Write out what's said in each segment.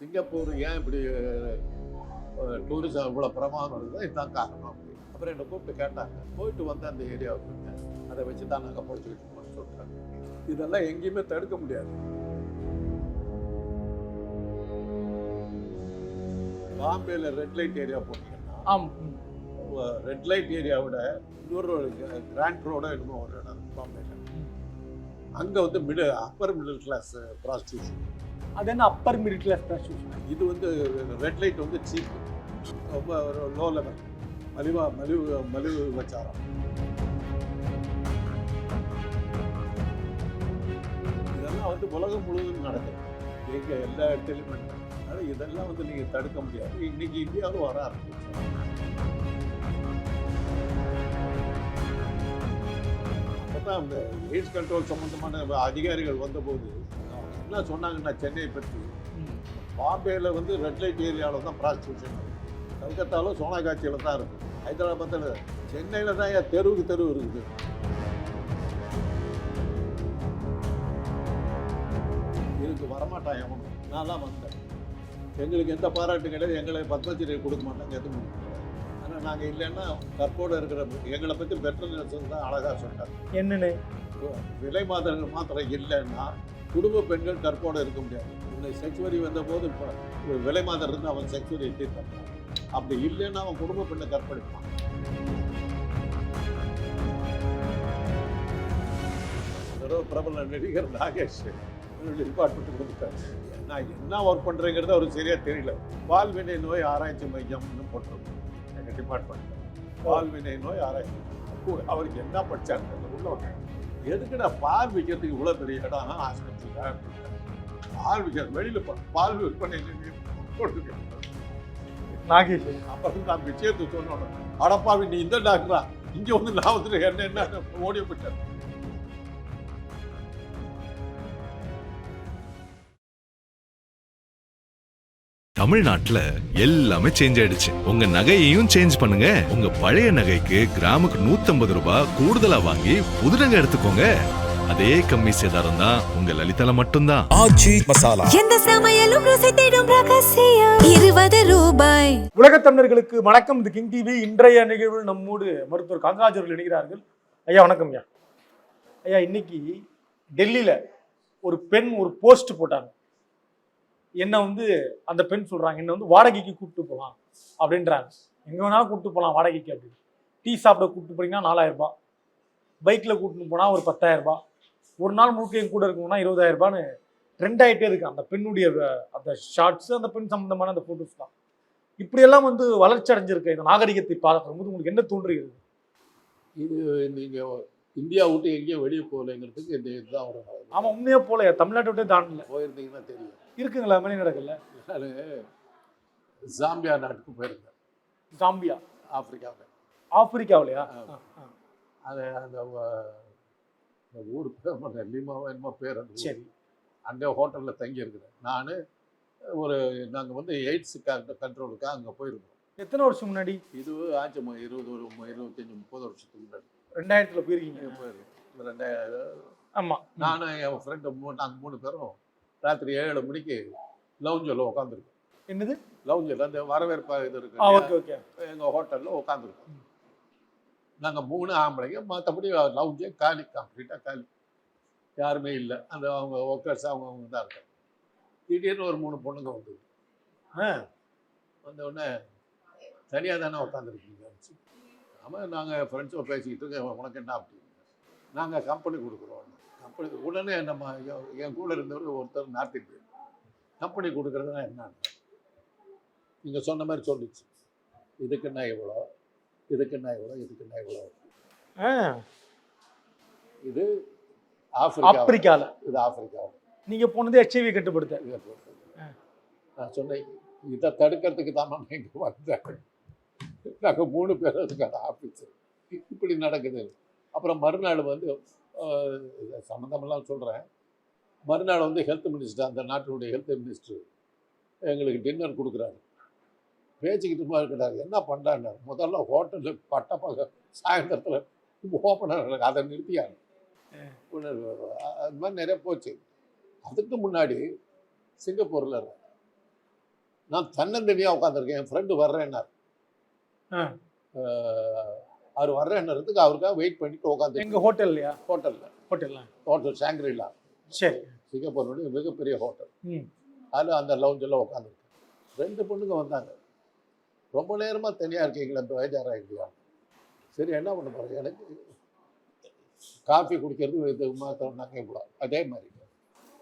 Singapore ஏன் இப்படி tourism இவ்வளோ பிரமாதம் இருக்குது இதுதான் காரணம். அப்புறம் என்னை கூப்பிட்டு கேட்டாங்க, போயிட்டு வந்து அந்த ஏரியாவுக்கு அதை வச்சு தான் நாங்கள் பொழைச்சிக்கிட்டு இருக்கோம்னு சொல்கிறாங்க. இதெல்லாம் எங்கேயுமே தடுக்க முடியாது. பாம்பேல ரெட் லைட் ஏரியா போனீங்கன்னா ரெட் லைட் ஏரியாவோட இன்னொரு கிராண்ட் ரோட என்னமோ ஒரு இடம் பாம்பேல. அங்கே வந்து அப்பர் மிடில் கிளாஸ் ப்ராஸ்டியூஷன். அது என்ன அப்பர் மிடில் கிளாஸ் ப்ராஸ்டியூஷன்? இது வந்து ரெட் லைட் வந்து சீப், ரொம்ப ஒரு லோ லெவல், மலிவு வச்சாரம். இதெல்லாம் வந்து உலகம் முழுவதும் நடக்குது, எங்கே எல்லா இடத்துலையுமே. அதனால் இதெல்லாம் வந்து நீங்கள் தடுக்க முடியாது. இன்னைக்கு இந்தியாவும் வர ஆரம்பிச்சு. அப்போதான் அந்த எய்ட்ஸ் கண்ட்ரோல் சம்மந்தமான அதிகாரிகள் வந்தபோது என்ன சொன்னாங்கன்னா, சென்னையை பற்றி பாம்பேயில் வந்து ரெட் லைட் ஏரியாவில் தான் ப்ராஸ்டியூஷன், கல்கத்தாவில் சோனாகாட்சியில் தான் இருக்குது, ஹைதராபாத்தில், சென்னையில் தான் ஏன் தெருவுக்கு தெருவு இருக்குது. இதுக்கு வரமாட்டான் எவனும். நான் தான் வந்தேன். எங்களுக்கு எந்த பாராட்டும் கிடையாது, எங்களை பத்மஸ்ரீ கொடுக்க மாட்டாங்க, எதுவும் கொடுக்க மாட்டாங்க. ஆனால் நாங்கள் இல்லைன்னா கற்போடு இருக்கிற எங்களை பற்றி பெட்டர் தான் அழகாக சொன்னாங்க. என்னன்னு விலை மாத்திரம் இல்லைன்னா குடும்ப பெண்கள் கற்போடு இருக்க முடியாது. இந்த செக்ஸுவரி வந்த போது இப்போ விலை மாதம் இருந்து அவன் செக்ஸுவரி தீர்த்தான். அப்படி இல்லைன்னா அவன் குடும்ப பெண்ணை கற்பழிப்பான். பிரபல நடிகர் நாகேஷ் டிபார்ட்மெண்ட் கொடுத்தாரு. நான் என்ன ஒர்க் பண்ணுறேங்கிறது அவருக்கு சரியா தெரியல. பால்வினை நோய் ஆராய்ச்சி மையம்னு போட்டிருக்கோம் எங்கள் டிபார்ட்மெண்ட். பால்வினை நோய் ஆராய்ச்சி. அவருக்கு என்ன படிச்சாரு உள்ள எதுக்குடா பால் விற்கிறதுக்கு இவ்வளோ பெரிய இடம் ஆஸ்பத்திரியில்? பால் விற்கிறது வெளியில் பால் விற்பனை போட்டுருக்கேன் நாகேஷ். அப்புறம் நான் விஷயத்தை சொன்னோம், அடப்பாவி நீ இந்த டாக்டரா, இங்கே வந்து நான் வந்துட்டு என்ன ஓடிய போயிட்டேன். தமிழ்நாட்டுல எல்லாமே சேஞ்ச் ஆயிடுச்சு. உங்க நகையையும் சேஞ்ச் பண்ணுங்க. உங்க பழைய நகைக்கு கிராமுக்கு 150 ரூபாய் கூடுதலா வாங்கி புது நகை எடுத்துக்கோங்க. அதே கம்மி சேதாரம் தான் உங்க லலிதால மட்டும்தான். ஆச்சி மசாலா, எந்த சமையலும் ருசி தேடும் ரகசியம் 20 ரூபாய். உலக தமிழர்களுக்கு வணக்கம். இது கிங் டிவி. இன்றைய நிகழ்வில் நம்மோடு மருத்துவர் காங்கராஜ் அவர்கள் இணைகிறார்கள். ஐயா வணக்கம். ஐயா இன்னைக்கு டெல்லியில ஒரு பெண் ஒரு போஸ்ட் போட்டாங்க. என்ன வந்து அந்த பெண் சொல்றாங்க, என்ன வந்து வாடகைக்கு கூப்பிட்டு போகலாம் அப்படின்றாங்க. எங்க வேணாலும் கூப்பிட்டு போகலாம் வாடகைக்கு அப்படின்னு. டீ சாப்பிட கூப்பிட்டு போனீங்கன்னா 4000 ரூபாய், பைக்கில் கூப்பிட்டு போனால் ஒரு 10,000 ரூபாய், ஒரு நாள் முழுக்க என் கூட இருக்கணும்னா 20,000 ரூபான்னு ட்ரெண்ட் ஆகிட்டே இருக்கு அந்த பெண்ணுடைய அந்த ஷார்ட்ஸ், அந்த பெண் சம்பந்தமான அந்த ஃபோட்டோஸ் தான். இப்படியெல்லாம் வந்து வளர்ச்சி அடைஞ்சிருக்க இந்த நாகரிகத்தை பார்க்கும்போது உங்களுக்கு என்ன தோன்றுகிறது? இது நீங்கள் இந்தியா விட்டு எங்கேயும் வெளியே போகலைங்கிறதுக்கு இந்த இதுதான் ஒரு. ஆமாம், உண்மையாக போகலையா? தமிழ்நாட்டை விட்டே தாண்டல. போயிருந்தீங்கன்னா தெரியும். இருக்குங்களா? மணி நடக்கல. நான் ஜாம்பியா நாட்டுக்கு போயிருந்தேன். ஜாம்பியா? ஆப்பிரிக்காவிலையா? அது அந்த ஊர் பேர் லிமாவோ என்னமோ பேர். அந்த சரி. அங்கே ஹோட்டலில் தங்கி இருக்கிறேன். நாங்கள் வந்து எய்ட்ஸ் கண்ட்ரோலுக்காக அங்கே போயிருந்தோம். எத்தனை வருஷம் முன்னாடி? இது ஆச்சு 25-30 வருஷத்துக்கு முன்னாடி. 2000 போயிருக்கீங்க? போயிருக்கேன். 2000. ஆமாம். நானும் என் ஃப்ரெண்டு நாங்கள் 3 பேரும் ராத்திரி 7 மணிக்கு லவுஞ்சில் உட்காந்துருக்கோம். என்னது லவுஞ்சில்? அந்த வரவேற்பா இது இருக்கு. Okay okay. எங்கள் ஹோட்டலில் உட்காந்துருக்கோம். நாங்கள் 3 ஆம்பளைங்க, மற்றபடி லவுஞ்சே காலி, கம்ப்ளீட்டாக காலி, யாருமே இல்லை. அந்த அவங்க ஒர்க்கர்ஸ் அவங்க தான் இருக்காங்க. திடீர்னு ஒரு 3 பொண்ணுங்க வந்தது. வந்தவுடனே தனியாக தானே உட்காந்துருக்கீங்க? ஆமாம், நாங்கள் ஃப்ரெண்ட்ஸும் பேசிக்கிட்டு இருக்கோம். உனக்கு என்ன அப்படி? நாங்கள் கம்பெனி கொடுக்குறோம். கம்பெனி உடனே நம்ம என் கூட இருந்தவர் ஒருத்தர் நார்த் இந்தியன். கம்பெனி கொடுக்குறதுனா என்னன்னு நீங்கள் சொன்ன மாதிரி சொல்லிச்சு. இதுக்குன்னா இவ்வளோ, இதுக்குன்னா இவ்வளோ, இதுக்குன்னா இவ்வளோ. இது ஆப்பிரிக்காவில். இது ஆப்பிரிக்காவில். நீங்கள் போனது HIV கட்டுப்படுத்த. நான் சொன்னேன், இதை தடுக்கிறதுக்கு தான் நான் இங்கே வந்தேன். நாங்கள் 3 பேர் அதுக்கான ஆஃபீஸர். இப்படி நடக்குது. அப்புறம் மறுநாள் வந்து சம்மந்தமெல்லாம் சொல்கிறேன். மறுநாள் வந்து ஹெல்த் மினிஸ்டர், அந்த நாட்டினுடைய ஹெல்த் மினிஸ்டர் எங்களுக்கு டின்னர் கொடுக்குறாரு. பேச்சுக்கிட்டு இருக்கிறாரு. என்ன பண்ணுறாங்க? முதல்ல ஹோட்டலில் பட்ட சாயந்தரத்தில் ஓப்பனர் அதை நிறுத்தியாங்க. அது மாதிரி நிறைய போச்சு. அதுக்கு முன்னாடி சிங்கப்பூரில் நான் தன்னந்தனியாக உட்காந்துருக்கேன். என் ஃப்ரெண்டு வர்றேன்னார். ஆ. அவர் வர்றேன்னதுக்கு அவருக்காக வெயிட் பண்ணிட்டு உட்காந்து எங்க ஹோட்டல்லையா? ஹோட்டல் சாங்கிரிலா, சரி. சிங்கப்பூருடைய மிகப்பெரிய ஹோட்டல். ம். அதில் அந்த லவுஞ்சில் உட்காந்துருக்கேன். 2 பொண்ணுங்க வந்தாங்க. ரொம்ப நேரமாக தனியாக இருக்கீங்களா, பேஜாராக இல்லையா? சரி என்ன பண்ண போகிறேன், எனக்கு காஃபி குடிக்கிறது இது மாத்திரம் இவ்வளோ அதே மாதிரி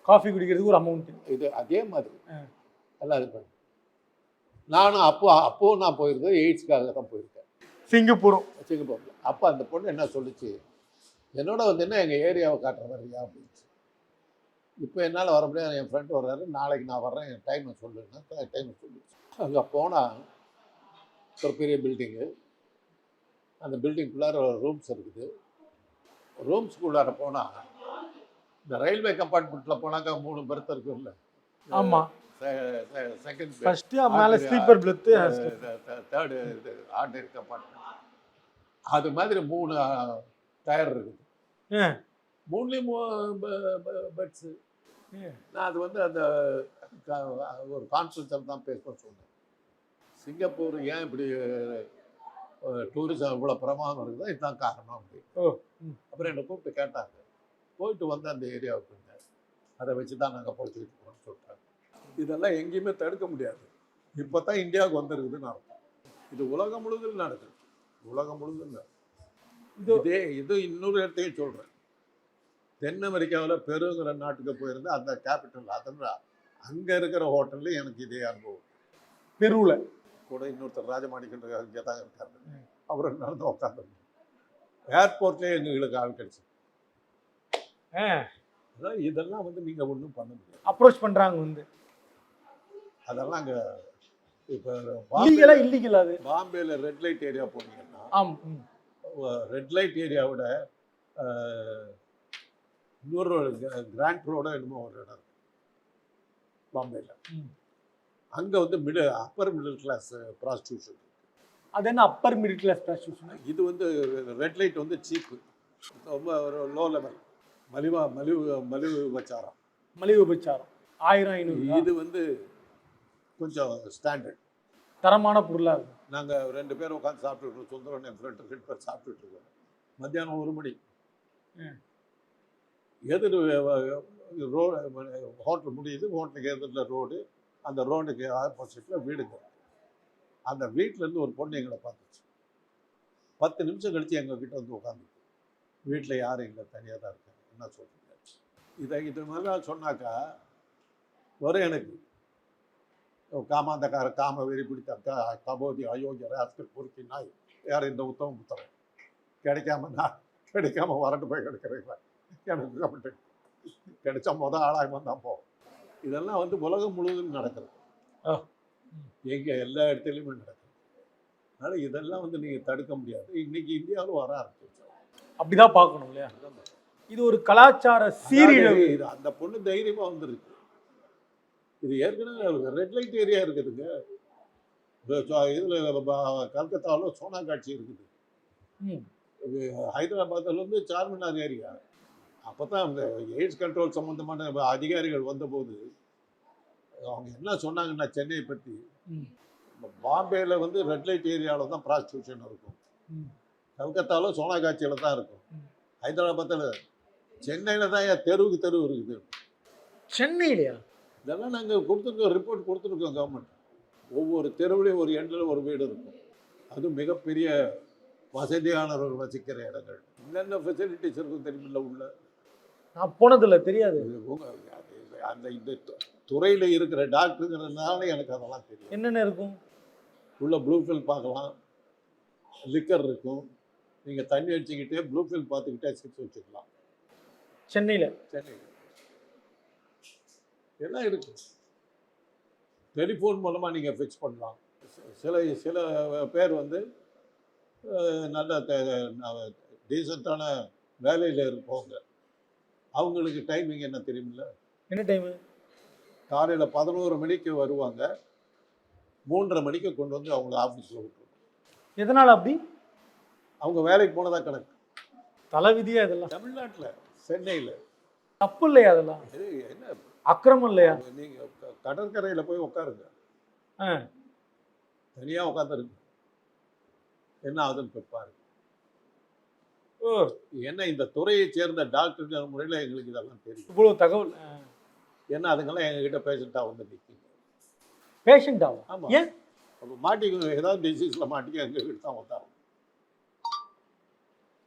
காஃபி குடிக்கிறதுக்கு ஒரு அமௌண்ட் இது அதே மாதிரி எல்லாம் இது பண்ணி நானும் அப்போவும் நான் போயிருந்தேன், எய்ட்ஸ்க்காக தான் போயிருக்கேன் சிங்கப்பூரில். அப்போ அந்த பொண்ணு என்ன சொல்லிச்சு, என்னோட வந்து என்ன எங்கள் ஏரியாவை காட்டுற மாதிரியா அப்படின்ச்சு. இப்போ என்னால் வர முடியாது, என் ஃப்ரெண்டு வர்றாரு, நாளைக்கு நான் வர்றேன், என் டைமை சொல்லுன்னா டைமை சொல்லிச்சு. அங்கே போனால் ஒரு பெரிய பில்டிங்கு, அந்த பில்டிங்குள்ளார ரூம்ஸ் இருக்குது. ரூம்ஸ்குள்ளார போனால் இந்த ரயில்வே கம்பார்ட்மெண்ட்டில் போனாக்கா 3 பெர்த் இருக்கும் இல்லை? ஆமாம். செகண்ட் ஃபர்ஸ்ட் மேலே ஸ்லீப்பர் பெர்த், தேர்டு இது ஆர்டினரி கம்பார்ட்மெண்ட். அது மாதிரி 3 டயர் இருக்குது. 3லேயும் பெட்ஸு. நான் அது வந்து அந்த ஒரு கான்ஃபரன்ஸில் தான் பேசணும்னு சொன்னேன். சிங்கப்பூர் ஏன் இப்படி டூரிசம் இவ்வளோ பிரமாதம் இருக்குதோ இதுதான் காரணம் அப்படின்னு. அப்புறம் என்னை கூப்பிட்டு கேட்டாங்க, போயிட்டு வந்து அந்த ஏரியாவுக்கு அதை வச்சு தான் நாங்கள் பொழைச்சிக்கிட்டு போகிறோம்னு சொல்லிட்டாங்க. இதெல்லாம் எங்கேயுமே தடுக்க முடியாது. இப்போ தான் இந்தியாவுக்கு வந்துருக்குதுன்னு அர்த்தம். இது உலகம் முழுவதும் நடக்குது, உலகம் முழுவதும். இது இன்னொரு இடத்தையும் சொல்கிறேன். தென் அமெரிக்காவில் பெருங்கிற நாட்டுக்கு போயிருந்து அந்த கேபிட்டல் அதனால் அங்கே இருக்கிற ஹோட்டலில் எனக்கு இதே அனுபவம். பெருவில் கூட இன்னொருத்தர் ராஜமாணிக்கன்ற இங்கே தான் இருக்காரு. அவரை நடந்து உட்காந்துருந்தோம். ஏர்போர்ட்லேயே எங்களுக்கு ஆள் கிடைச்சி. அதான் இதெல்லாம் வந்து நீங்கள் ஒன்றும் பண்ண முடியாது. அப்ரோச் பண்ணுறாங்க வந்து அதெல்லாம் அங்கே இப்போ இல்லீகலா அது பாம்பேல ரெட் லைட் ஏரியா போனீங்கன்னா, ரெட் லைட் ஏரியாவோட இன்னொரு கிராண்ட் ரோட என்னமோ ஒரு இடம் இருக்கு பாம்பேல. அங்கே வந்து அப்பர் மிடில் கிளாஸ் ப்ராஸ்டியூஷன். அது என்ன அப்பர் மிடில் கிளாஸ் ப்ராஸ்டியூஷன்? இது வந்து ரெட் லைட் வந்து சீப்பு, ரொம்ப ஒரு லோ லெவல் மலிவு விபச்சாரம். 1000-500. இது வந்து கொஞ்சம் ஸ்டாண்டர்ட் தரமான பொருளாக இருக்கும். நாங்கள் 2 பேரும் உட்காந்து சாப்பிட்டுருக்கோம். சுந்தரன் என் ஃப்ரெண்டு 2 பேர் சாப்பிட்டுட்டு இருக்கோம். மத்தியானம் 1 மணி. எதிர் ஹோட்டல் முடியுது, ஹோட்டலுக்கு எதிரில் ரோடு, அந்த ரோடுக்கு ஆப்போசிட்டில் வீடுங்க. அந்த வீட்டிலேருந்து ஒரு பொண்ணு எங்களை பார்த்துச்சு. 10 நிமிஷம் கழித்து எங்ககிட்ட வந்து உட்காந்து, வீட்டில் யாரும் இல்லை, தனியாக தான் இருக்காங்க, என்ன சொல்கிறீங்க? இது மாதிரிலாம் சொன்னாக்கா வரும் எனக்கு காமாந்தக்கார காம வெறி பிடித்த கபோதி அயோக்கியரை அஸ்கர் பொறுக்கி நாய் யார் இந்த உத்தம புத்தரன் கிடைக்காம வரட்டு போய் கிடைக்கிறீங்களா? எனக்கு அப்படி கிடைச்சா ஆளாக வந்தான் போ. இதெல்லாம் வந்து உலகம் முழுவதும் நடக்குது, எங்கே எல்லா இடத்துலையுமே நடக்குது. அதனால் இதெல்லாம் வந்து நீங்கள் தடுக்க முடியாது. இன்னைக்கு இந்தியாவில் வர ஆரம்பிச்சு. அப்படிதான் பார்க்கணும் இல்லையா? இது ஒரு கலாச்சார சீரழிவு. இது அந்த பொண்ணு தைரியமாக வந்துருக்கு. இது ஏற்கனவே ரெட் லைட் ஏரியா இருக்குதுங்க. இதில் கல்கத்தாவில் சோனா காட்சி இருக்குது. ஹைதராபாத்தில் வந்து சார்மினார் ஏரியா. அப்போ தான் அந்த எய்ட்ஸ் கண்ட்ரோல் சம்மந்தமான அதிகாரிகள் வந்தபோது அவங்க என்ன சொன்னாங்கன்னா, சென்னையை பற்றி, பாம்பேயில் வந்து ரெட் லைட் ஏரியாவில் தான் ப்ராஸ்டியூஷன் இருக்கும், கல்கத்தாவில் சோனா காட்சியில் தான் இருக்கும், ஹைதராபாத்தில் சென்னையில் தான் தெருவுக்கு தெருவு இருக்குது. சென்னையிலையா? இதெல்லாம் நாங்கள் கொடுத்துருக்கோம், ரிப்போர்ட் கொடுத்துருக்கோம் கவர்மெண்ட். ஒவ்வொரு தெருவுலையும் ஒரு எண்டில் ஒரு வீடு இருக்கும். அது மிகப்பெரிய வசதியானவர்கள் வசிக்கிற இடங்கள். என்னென்ன ஃபெசிலிட்டிஸ் இருக்கும் தெரியுமில்ல உள்ள? நான் போனதில்லை, தெரியாது. அந்த இந்த துறையில் இருக்கிற டாக்டருங்கிறதுனால எனக்கு அதெல்லாம் தெரியும். என்னென்ன இருக்கும் உள்ள? ப்ளூ ஃபில் பார்க்கலாம், லிக்கர் இருக்கும், நீங்கள் தண்ணி அடிச்சுக்கிட்டே ப்ளூ ஃபில் பார்த்துக்கிட்டே சிக்ஸ் வச்சுக்கலாம். சென்னையில் எல்லாம் இருக்கு. டெலிஃபோன் மூலமாக நீங்கள் ஃபிக்ஸ் பண்ணலாம். சில பேர் வந்து நல்ல டீசெண்டான வேலையில் இருப்பவங்க, அவங்களுக்கு டைமிங் என்ன தெரியுமில்ல? என்ன டைமு? காலையில் 11 மணிக்கு வருவாங்க, 3:30 மணிக்கு கொண்டு வந்து அவங்கள ஆஃபீஸில் விட்டுருவாங்க. எதனால் அப்படி? அவங்க வேலைக்கு போனதாக கணக்கு. தலைவிதியா இதெல்லாம்? தமிழ்நாட்டில், சென்னையில் தப்பு இல்லையா அதெல்லாம்? என்ன அக்கிரமம் இல்லையா? நீங்கள் கடற்கரையில் போய் உட்காருங்க, தனியாக உட்காந்துருக்கு என்ன ஆகுதுன்னு கேட்பாரு. ஓ ஏன்னா இந்த துறையை சேர்ந்த டாக்டர்கள் முறையில் எங்களுக்கு இதெல்லாம் தெரியும். இவ்வளவு தகவல். ஏன்னா அதுங்கெல்லாம் எங்ககிட்ட பேஷண்ட்டாக வந்து நிற்கிங்க. பேஷண்டாவா? ஆமாம். ஏன்? அப்போ மாட்டிக்க ஏதாவது டிசீஸில் மாட்டிக்க எங்ககிட்ட தான் வந்தாங்க.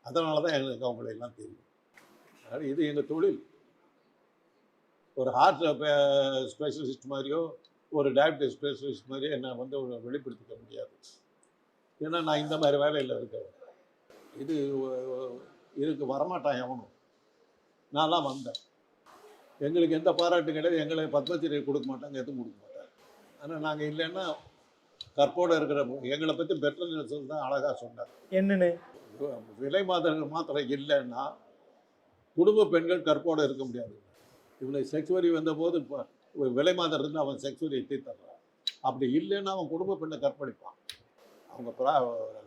அதனால தான் எங்களுக்கு அவங்களை எல்லாம் தெரியும். அதனால் இது எங்கள் தொழில். ஒரு ஹார்ட் ஸ்பெஷலிஸ்ட் மாதிரியோ ஒரு டயபிட்டிஸ் ஸ்பெஷலிஸ்ட் மாதிரியோ என்னை வந்து வெளிப்படுத்திக்க முடியாது. ஏன்னா நான் இந்த மாதிரி வேலையில் இருக்கேன். இது இதுக்கு வரமாட்டான் எவனும். நான்லாம் வந்தேன். எங்களுக்கு எந்த பாராட்டும் கிடையாது. எங்களை பத்மஸ்ரீ கொடுக்க மாட்டாங்க, எதுவும் கொடுக்க மாட்டாங்க. ஆனால் நாங்கள் இல்லைன்னா கற்போடு இருக்கிற எங்களை பற்றி பெட்டர் நியூஸ் தான் அழகாக சொன்னார். என்னன்னு? விலை மாதர்கள் மாத்திரம் இல்லைன்னா குடும்ப பெண்கள் கற்போடு இருக்க முடியாது. இவனை செக்ஸ்வரி வந்தபோது இப்போ விலை மாதம் இருந்து அவன் செக்ஸ்வரியை தீர்த்தர்றான். அப்படி இல்லைன்னா அவன் குடும்ப பெண்ணை கற்பழிப்பான். அவங்க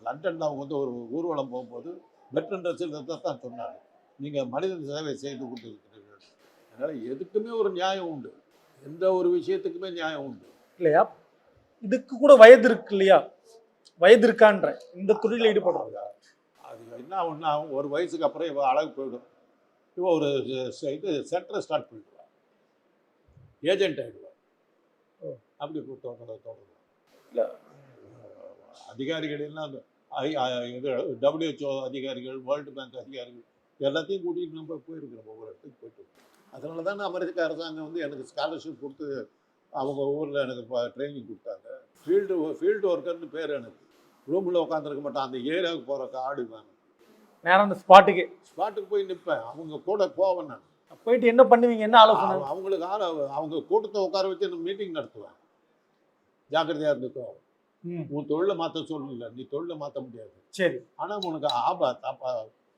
லண்டனில் அவங்க வந்து ஒரு ஊர்வலம் போகும்போது பெட்டர் ட்ரெஸ்ஸில் தான் சொன்னாங்க, நீங்கள் மனித சேவை செய்து கொண்டு இருக்கிறீர்கள். அதனால் எதுக்குமே ஒரு நியாயம் உண்டு. எந்த ஒரு விஷயத்துக்குமே நியாயம் உண்டு இல்லையா? இதுக்கு கூட வயது இருக்கு இல்லையா? வயது இருக்கான்ற இந்த தொழிலில் ஈடுபடுறாங்க. அது என்ன ஒன்றா ஒரு வயசுக்கு அப்புறம் இவன் அழகு போயிடும். இவன் ஒரு இது சென்டரை ஸ்டார்ட் பண்ணிடுவான், ஏஜென்ட் ஆகிடுவான். அப்படி தொடரும். இல்லை அதிகாரிகள் எல்லாம் இது WHO அதிகாரிகள், வேர்ல்டு பேங்க் அதிகாரிகள் எல்லாத்தையும் கூட்டிகிட்டு நம்ம போயிருக்கிறோம். ஒவ்வொரு இடத்துக்கு போயிட்டு. அதனால தான் அமெரிக்க அரசாங்கம் வந்து எனக்கு ஸ்காலர்ஷிப் கொடுத்து அவங்க ஊரில் எனக்கு ட்ரைனிங் கொடுத்தாங்க. ஃபீல்டு ஒர்க்கர்னு பேர். எனக்கு ரூமில் உட்காந்துருக்க மாட்டேன், அந்த ஏரியாவுக்கு போகிறக்கு ஆடுவேன். நேரம் அந்த ஸ்பாட்டுக்கு போய் நிற்பேன். அவங்க கூட போவேன். நான் போயிட்டு என்ன பண்ணுவீங்க? என்ன ஆலோசனை? அவங்களுக்கு அவங்க கூட்டத்தை உட்கார வச்சு மீட்டிங் நடத்துவேன். ஜாக்கிரதையாக இருந்துக்கோ, உன் தொழிலை மாற்ற சொல்லல, நீ தொழிலை மாற்ற முடியாது. சரி. ஆனால் உனக்கு ஆபத்து,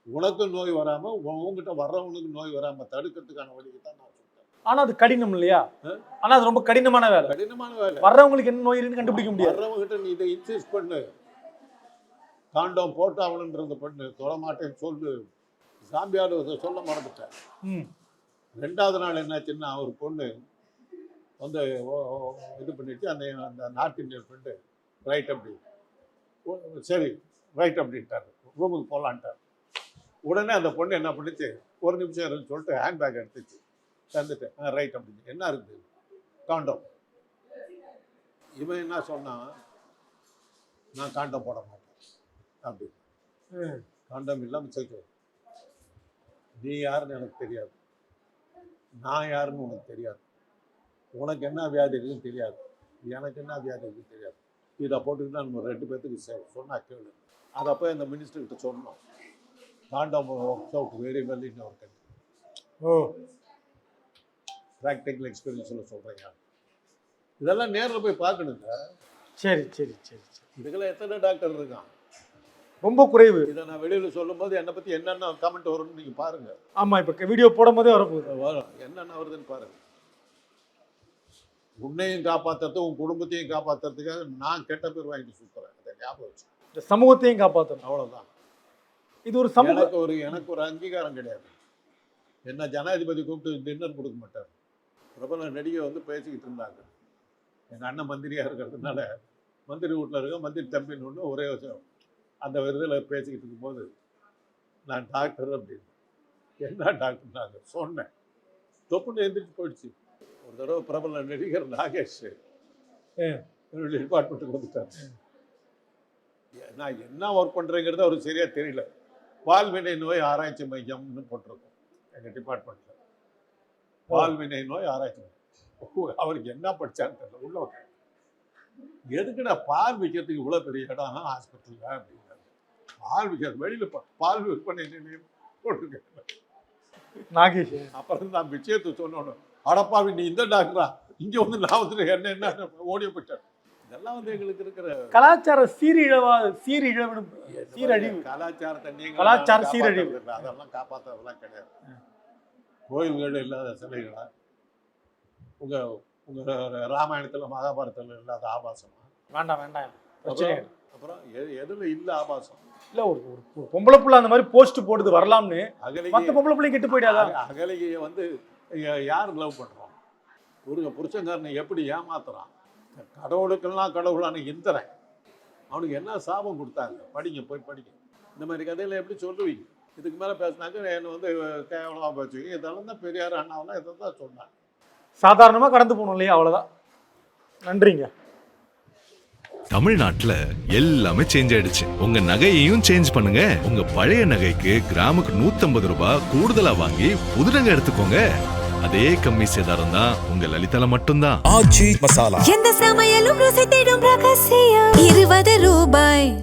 உனக்கு நோய் வராமல் உங்ககிட்ட வர்றவனுக்கு நோய் வராமல் தடுக்கிறதுக்கான வழியை தான் நான் சொல்றேன். ஆனால் அது கடினம் இல்லையா? ஆனால் அது ரொம்ப கடினமான வேலை. வர்றவங்களுக்கு என்ன நோய் இருக்குன்னு கண்டுபிடிக்க முடியாது. வர்றவங்ககிட்ட நீ இதை இன்சிஸ்ட் பண்ணு, காண்டம் போட்டாவணுன்றது பண்ணு, தொட மாட்டேன்னு சொல்லு. சாம்பியாடு சொல்ல மறந்துட்டேன். 2வது நாள் என்னாச்சுன்னா ஒரு பொண்ணு வந்து இது பண்ணிட்டு அந்த நார்த் இந்தியன் ஃப்ரெண்டு ரைட் அப்படி சரி ரைட் அப்படின்ட்டார், ரூமுக்கு போகலான்ட்டார். உடனே அந்த பொண்ணு என்ன பண்ணிச்சு, ஒரு நிமிஷம் இருக்குன்னு சொல்லிட்டு ஹேண்ட்பேக் எடுத்துச்சு, தந்துட்டு ரைட் அப்படின்னு. என்ன இருக்குது? காண்டம். இவன் என்ன சொன்னான், நான் காண்டம் போட மாட்டேன் அப்படி. காண்டம் இல்லாமல் சேர்க்க, நீ யாருன்னு எனக்கு தெரியாது, நான் யாருன்னு உனக்கு தெரியாது, உனக்கு என்ன வியாதி இருக்குன்னு தெரியாது, எனக்கு என்ன வியாதி இருக்குன்னு தெரியாது, இதை போட்டுக்கிட்டா நம்ம 2 பேர்த்துக்கு சொன்னா கேளு. அதை போய் அந்த மினிஸ்டர்கிட்ட சொன்னோம். Condom works out very well in our country. Practical எக்ஸ்பீரியன்ஸில் சொல்கிறீங்க. இதெல்லாம் நேரில் போய் பார்க்கணுங்க. சரி சரி சரி சரி. இதுக்கெல்லாம் எத்தனை டாக்டர் இருக்கான்? ரொம்ப குறைவு. இதை நான் வெளியில் சொல்லும்போது என்னை பற்றி என்னென்ன கமெண்ட் வரும்னு நீங்கள் பாருங்கள். ஆமாம், இப்போ வீடியோ போடும் போதே வரப்போகுது. வரும், என்னென்ன வருதுன்னு பாருங்கள். உன்னையும் காப்பாற்றுறது, உன் குடும்பத்தையும் காப்பாற்றுறதுக்காக நான் கெட்ட பேர் வாங்கிட்டு சுற்றுறேன். அதை ஞாபகம் வச்சு இந்த சமூகத்தையும் காப்பாற்றணும், அவ்வளோதான். இது ஒரு எனக்கு ஒரு அங்கீகாரம் கிடையாது. என்ன ஜனாதிபதி கூப்பிட்டு டின்னர் கொடுக்க மாட்டார். பிரபல நடிகை வந்து பேசிக்கிட்டு இருந்தாங்க. எங்கள் அண்ணன் மந்திரியாக இருக்கிறதுனால மந்திரி வீட்டில் இருக்க மந்திரி தம்பின்னு ஒன்று ஒரே விஷயம் அந்த விருதில் பேசிக்கிட்டு இருக்கும்போது நான் டாக்டர் அப்படின்னு. என்ன டாக்டர் நாங்கள் சொன்னேன், தொப்புன்னு எழுந்திரிச்சு போயிடுச்சு. ஒரு தடவை பிரபல நடிகர் நாகேஷ் என்னுடைய டிபார்ட்மெண்ட்டுக்கு வந்துட்டார். நான் என்ன ஒர்க் பண்ணுறேங்கிறது அவருக்கு சரியாக தெரியல. பால்வினை நோய் ஆராய்ச்சி மையம்னு போட்டிருக்கோம் எங்கள் டிபார்ட்மெண்ட்டில். பால்வினை நோய் ஆராய்ச்சி மையம். அவருக்கு என்ன படித்தான்னு தெரியல. உள்ள எதுக்குடா பால் விற்கிறதுக்கு இவ்வளோ பெரிய இடம் ஹாஸ்பிட்டலில் அப்படிங்கிறாங்க. பால் விற்கிறது வெளியில் பால் விற்பனை நிலையம் போட்டிருக்கேன் நாகேஷ். அப்புறம் நான் விஷயத்தை சொன்னோன்னு, அடப்பாவி நீ இந்த டாக்டரா, இங்கே வந்து நான் வந்து என்ன ஓடிய போயிட்டேன். இதெல்லாம் வந்து எங்களுக்கு இருக்கிற கலாச்சார சீரழிவு. கலாச்சாரத்தை நீங்கள் கலாச்சார சீரழிவு அதெல்லாம் காப்பாற்றுறதெல்லாம் கிடையாது. கோயில்கள் இல்லாத சிலைகளா, உங்கள் ராமாயணத்தில் மகாபாரதத்தில் இல்லாத ஆபாசமா? வேண்டாம் வேண்டாம். அப்புறம் எதில் இல்லை ஆபாசம்? இல்லை, ஒரு பொம்பளை பிள்ளை அந்த மாதிரி போஸ்ட் போடுது வரலாம்னு, மற்ற பொம்பளை பிள்ளை கெட்டு போயிடாதா? அகலிகையை வந்து யார் லவ் பண்ணுறோம்? புருஷங்காரனை எப்படி ஏமாத்துறான்? கடவுளுக்கெல்லாம் கடவுளான இந்திரன் அவனுக்கு என்ன சாபம் கொடுத்தாங்க? படிங்க, போய் படிங்க. இந்த மாதிரி கதையில எப்படி சொல்லுவீங்க? இதுக்கு மேலே பேசினாக்க என்னை வந்து கேவலமாக பேசுவீங்க. இதெல்லாம் தான் பெரியார் அண்ணாவெல்லாம் இதை தான் சொன்னாங்க. சாதாரணமாக கடந்து போகணும் இல்லையா? அவ்வளோதான். நன்றிங்க. தமிழ்நாட்டுல எல்லாமே சேஞ்ச் ஆயிடுச்சு. உங்க நகையையும் சேஞ்ச் பண்ணுங்க. உங்க பழைய நகைக்கு கிராமுக்கு 150 ரூபாய் கூடுதலா வாங்கி புது நகை எடுத்துக்கோங்க. அதே கம்மி சேதாரம் தான் உங்க லலிதால மட்டும்தான். எந்த சமையலும் ருசி தேடும் ரகசியம் 20 ரூபாய்.